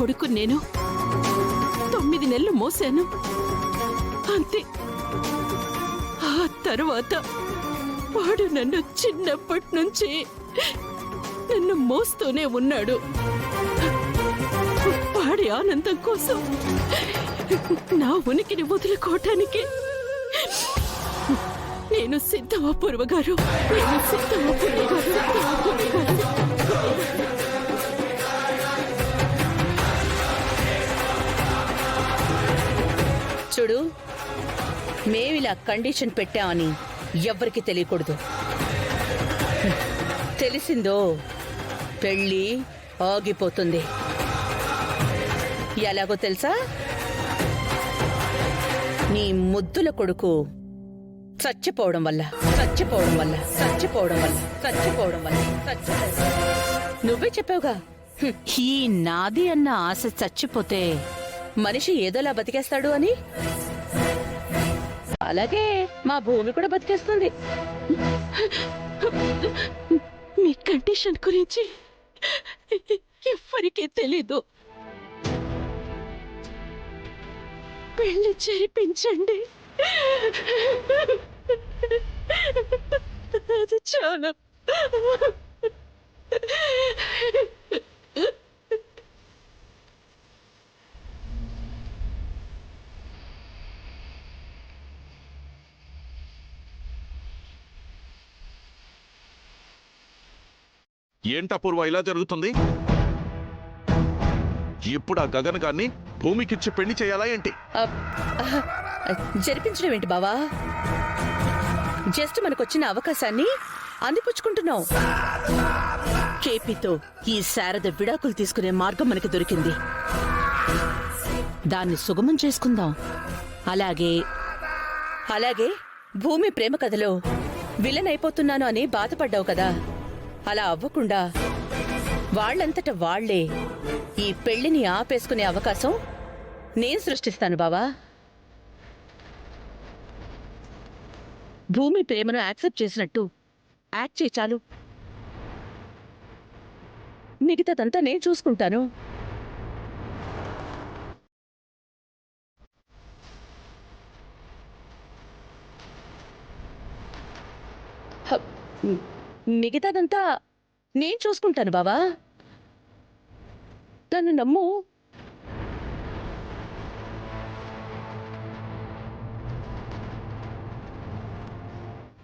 కొడుకు నేను 9 నెలలు మోసాను అంతే. ఆ తర్వాత వాడు నన్ను చిన్నప్పటి నుంచి నన్ను మోస్తూనే ఉన్నాడు. వాడి ఆనందం కోసం నా ఉనికిని వదులుకోవటానికి నేను సిద్ధమా పూర్వ గారు, నేను సిద్ధమా పూర్వ గారు. చూడు, మేమిలా కండిషన్ పెట్టామని ఎవ్వరికి తెలియకూడదు. తెలిసిందో పెళ్ళి ఆగిపోతుంది. ఎలాగో తెలుసా? నీ ముద్దుల కొడుకు చచ్చిపోవడం వల్ల. నువ్వే చెప్పావుగా, ఈ నాది అన్న ఆశ చచ్చిపోతే మనిషి ఏదోలా బతికేస్తాడు అని. అలాగే మా భూమి కూడా బతికేస్తుంది. మీ కండిషన్ గురించి ఎవ్వరికీ తెలీదు. పెళ్లి చేయించండి, అది చాలా. ఏంటపూర్వ ఇలా జరుగుతుంది? ఇప్పుడు ఆ గగన్ గారిని భూమికిచ్చి పెళ్లి చేయాలా ఏంటి? జరిపించడం ఏంటి బావా? జస్ట్ మనకొచ్చిన అవకాశాన్ని అందిపుచ్చుకుంటున్నాం. కేపీతో ఈ శారద విడాకులు తీసుకునే మార్గం మనకి దొరికింది. దాన్ని సుగమం చేసుకుందాం. అలాగే భూమి ప్రేమ కథలో విలన్ అయిపోతున్నాను అని బాధపడ్డావు కదా, అలా అవ్వకుండా వాళ్ళంతట వాళ్లే ఈ పెళ్లిని ఆపేసుకునే అవకాశం నేను సృష్టిస్తాను బావా. భూమి ప్రేమను యాక్సెప్ట్ చేసినట్టు యాక్ట్ చేయి చాలు. మిగతాదంతా నేను చూసుకుంటాను. మిగతాదంతా నేను చూసుకుంటాను బావా. నన్ను నమ్ము.